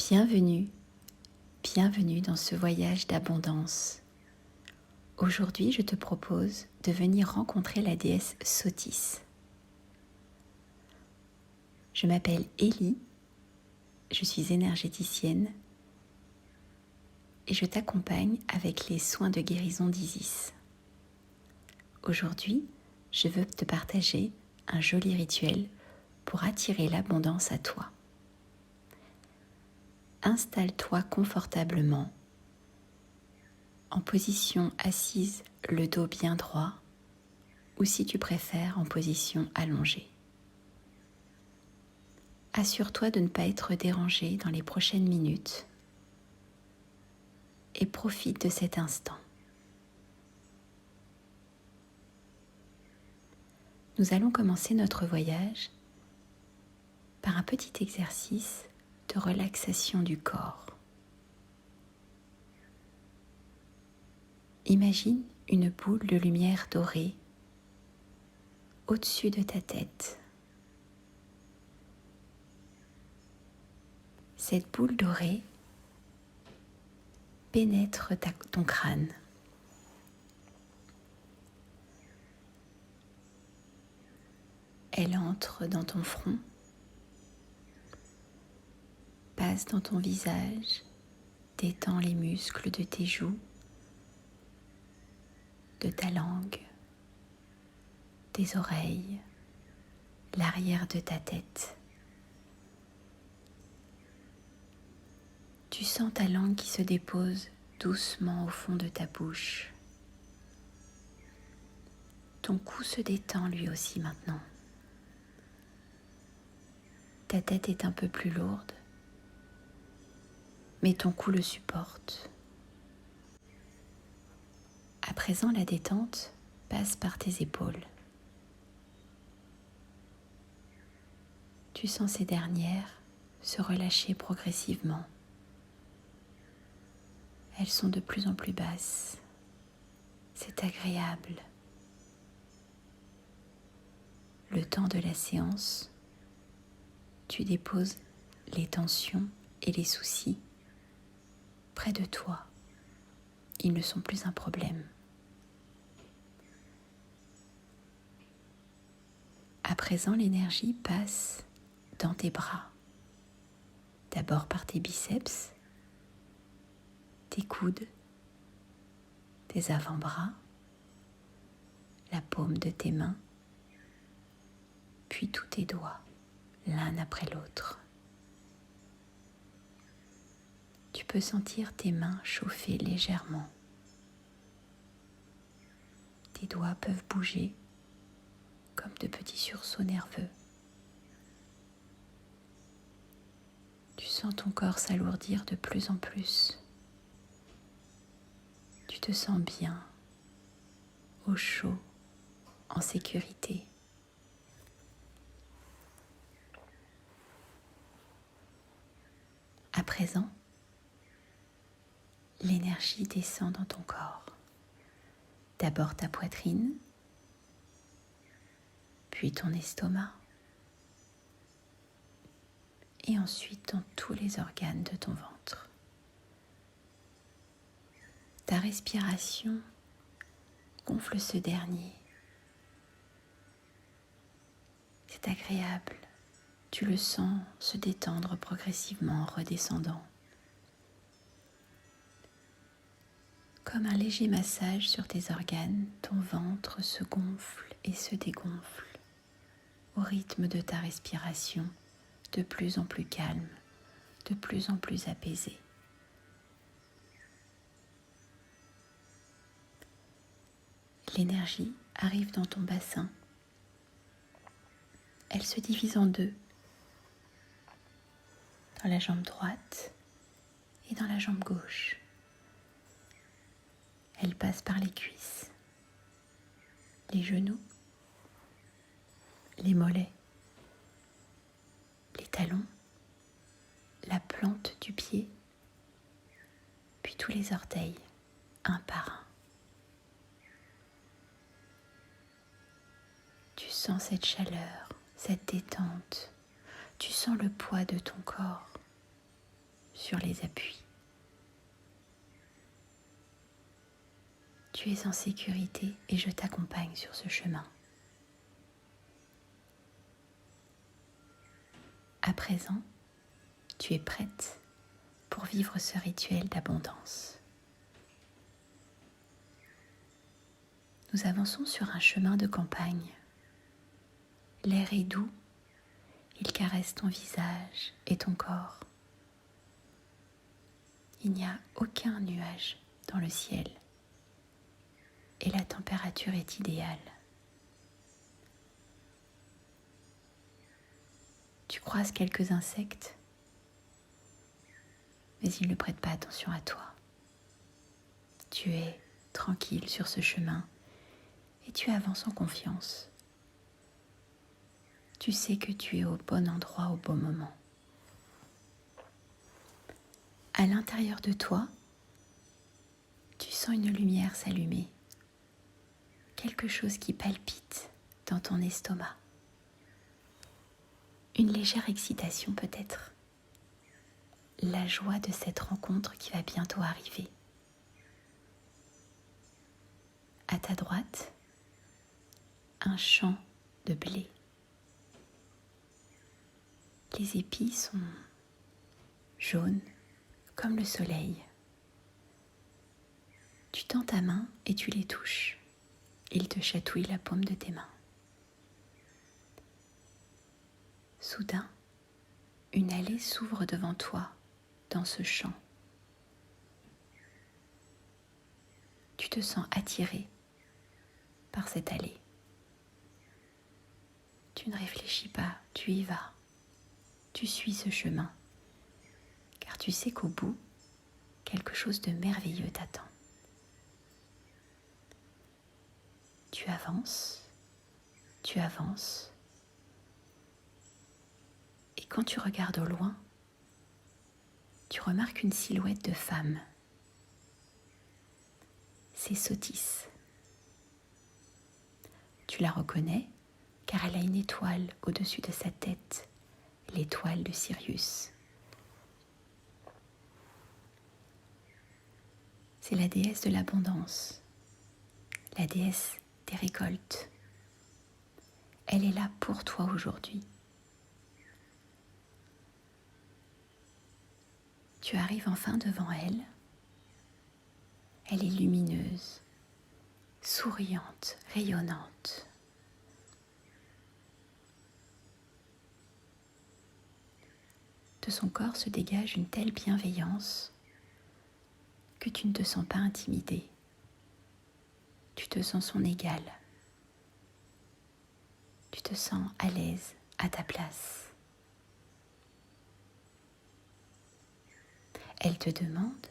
Bienvenue, bienvenue dans ce voyage d'abondance. Aujourd'hui, je te propose de venir rencontrer la déesse Sothis. Je m'appelle Élie, je suis énergéticienne et je t'accompagne avec les soins de guérison d'Isis. Aujourd'hui, je veux te partager un joli rituel pour attirer l'abondance à toi. Installe-toi confortablement, en position assise, le dos bien droit, ou si tu préfères, en position allongée. Assure-toi de ne pas être dérangé dans les prochaines minutes et profite de cet instant. Nous allons commencer notre voyage par un petit exercice de relaxation du corps. Imagine une boule de lumière dorée au-dessus de ta tête. Cette boule dorée pénètre ton crâne. Elle entre dans ton front, passe dans ton visage, détend les muscles de tes joues, de ta langue, tes oreilles, l'arrière de ta tête. Tu sens ta langue qui se dépose doucement au fond de ta bouche. Ton cou se détend lui aussi maintenant. Ta tête est un peu plus lourde, mais ton cou le supporte. À présent, la détente passe par tes épaules. Tu sens ces dernières se relâcher progressivement. Elles sont de plus en plus basses. C'est agréable. Le temps de la séance, tu déposes les tensions et les soucis près de toi. Ils ne sont plus un problème. À présent, l'énergie passe dans tes bras. D'abord par tes biceps, tes coudes, tes avant-bras, la paume de tes mains, puis tous tes doigts, l'un après l'autre. Tu peux sentir tes mains chauffer légèrement. Tes doigts peuvent bouger comme de petits sursauts nerveux. Tu sens ton corps s'alourdir de plus en plus. Tu te sens bien, au chaud, en sécurité. À présent, l'énergie descend dans ton corps. D'abord ta poitrine, puis ton estomac, et ensuite dans tous les organes de ton ventre. Ta respiration gonfle ce dernier. C'est agréable. Tu le sens se détendre progressivement en redescendant. Comme un léger massage sur tes organes, ton ventre se gonfle et se dégonfle au rythme de ta respiration, de plus en plus calme, de plus en plus apaisé. L'énergie arrive dans ton bassin. Elle se divise en deux, dans la jambe droite et dans la jambe gauche. Elle passe par les cuisses, les genoux, les mollets, les talons, la plante du pied, puis tous les orteils, un par un. Tu sens cette chaleur, cette détente. Tu sens le poids de ton corps. sur les appuis. Tu es en sécurité et je t'accompagne sur ce chemin. À présent, tu es prête pour vivre ce rituel d'abondance. Nous avançons sur un chemin de campagne. L'air est doux, il caresse ton visage et ton corps. Il n'y a aucun nuage dans le ciel et la température est idéale. Tu croises quelques insectes, mais ils ne prêtent pas attention à toi. Tu es tranquille sur ce chemin et tu avances en confiance. Tu sais que tu es au bon endroit au bon moment. À l'intérieur de toi, tu sens une lumière s'allumer, quelque chose qui palpite dans ton estomac. Une légère excitation peut-être, la joie de cette rencontre qui va bientôt arriver. À ta droite, un champ de blé. Les épis sont jaunes comme le soleil. Tu tends ta main et tu les touches. Ils te chatouillent la paume de tes mains. Soudain, une allée s'ouvre devant toi dans ce champ. Tu te sens attiré par cette allée. Tu ne réfléchis pas, tu y vas. Tu suis ce chemin, car tu sais qu'au bout, quelque chose de merveilleux t'attend. Tu avances, et quand tu regardes au loin, tu remarques une silhouette de femme. C'est Sotis. Tu la reconnais car elle a une étoile au-dessus de sa tête, l'étoile de Sirius. C'est la déesse de l'abondance, la déesse des récoltes. Elle est là pour toi aujourd'hui. Tu arrives enfin devant elle. Elle est lumineuse, souriante, rayonnante. De son corps se dégage une telle bienveillance que tu ne te sens pas intimidé. Tu te sens son égal. Tu te sens à l'aise, à ta place. Elle te demande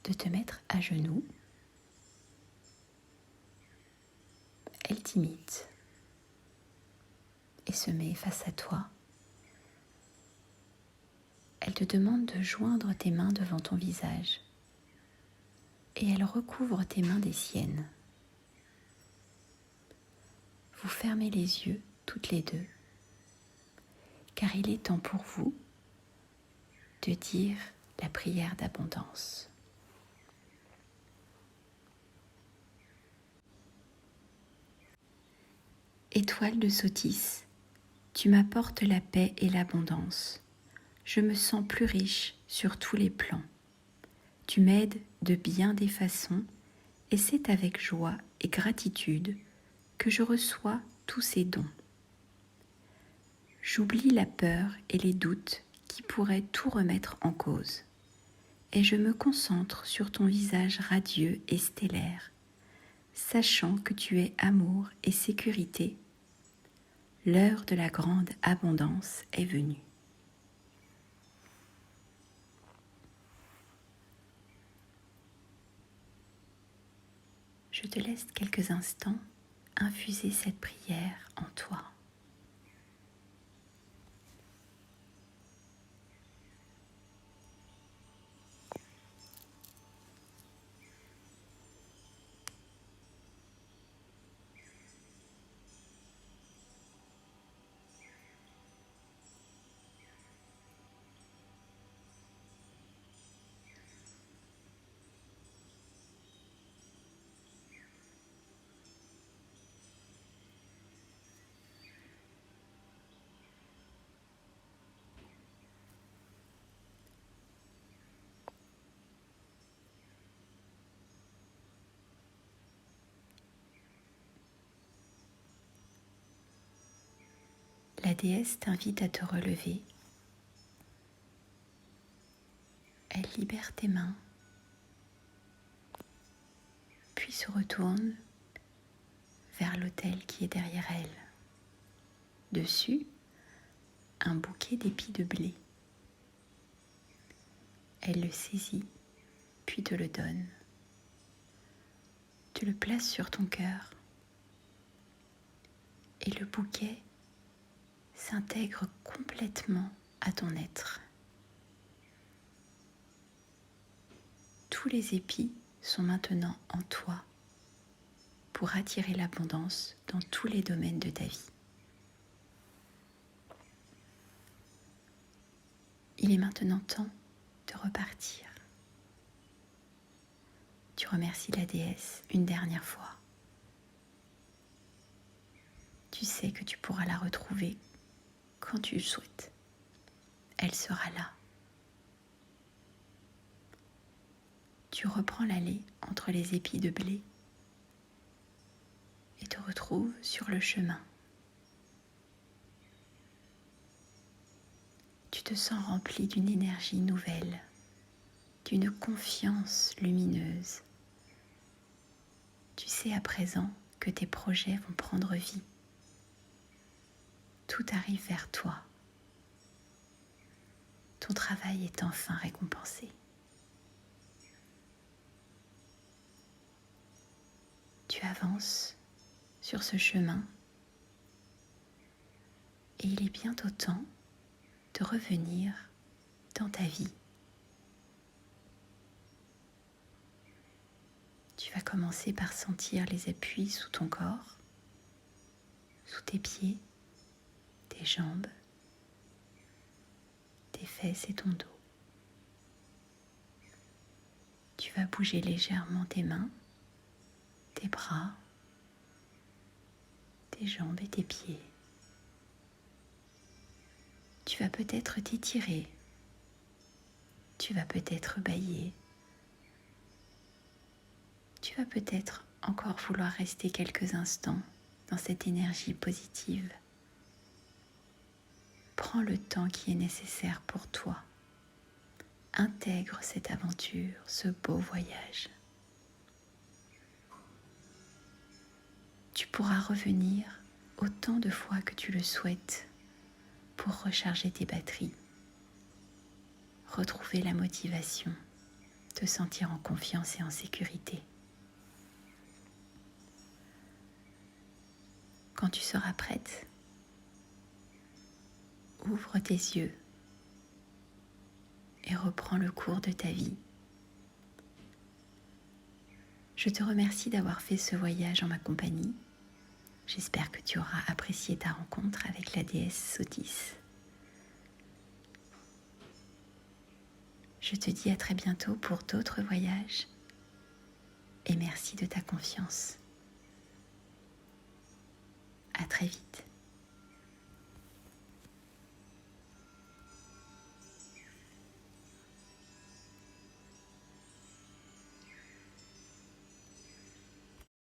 de te mettre à genoux. Elle t'imite et se met face à toi. Elle te demande de joindre tes mains devant ton visage et elle recouvre tes mains des siennes. Vous fermez les yeux toutes les deux, car il est temps pour vous de dire la prière d'abondance. Étoile de Sotis, tu m'apportes la paix et l'abondance. Je me sens plus riche sur tous les plans. Tu m'aides de bien des façons et c'est avec joie et gratitude que je reçois tous ces dons. J'oublie la peur et les doutes qui pourraient tout remettre en cause et je me concentre sur ton visage radieux et stellaire, sachant que tu es amour et sécurité. L'heure de la grande abondance est venue. Je te laisse quelques instants infuser cette prière en toi. La déesse t'invite à te relever. Elle libère tes mains, puis se retourne vers l'autel qui est derrière elle. Dessus, un bouquet d'épis de blé. Elle le saisit, puis te le donne. Tu le places sur ton cœur et le bouquet s'intègre complètement à ton être. Tous les épis sont maintenant en toi pour attirer l'abondance dans tous les domaines de ta vie. Il est maintenant temps de repartir. Tu remercies la déesse une dernière fois. Tu sais que tu pourras la retrouver quand tu le souhaites. Elle sera là. Tu reprends l'allée entre les épis de blé et te retrouves sur le chemin. Tu te sens rempli d'une énergie nouvelle, d'une confiance lumineuse. Tu sais à présent que tes projets vont prendre vie. Tout arrive vers toi. Ton travail est enfin récompensé. Tu avances sur ce chemin et il est bientôt temps de revenir dans ta vie. Tu vas commencer par sentir les appuis sous ton corps, sous tes pieds, tes jambes, tes fesses et ton dos. Tu vas bouger légèrement tes mains, tes bras, tes jambes et tes pieds. Tu vas peut-être t'étirer, tu vas peut-être bâiller, tu vas peut-être encore vouloir rester quelques instants dans cette énergie positive. Prends le temps qui est nécessaire pour toi. Intègre cette aventure, ce beau voyage. Tu pourras revenir autant de fois que tu le souhaites pour recharger tes batteries, retrouver la motivation, te sentir en confiance et en sécurité. Quand tu seras prête, ouvre tes yeux et reprends le cours de ta vie. Je te remercie d'avoir fait ce voyage en ma compagnie. J'espère que tu auras apprécié ta rencontre avec la déesse Sotis. Je te dis à très bientôt pour d'autres voyages et merci de ta confiance. À très vite.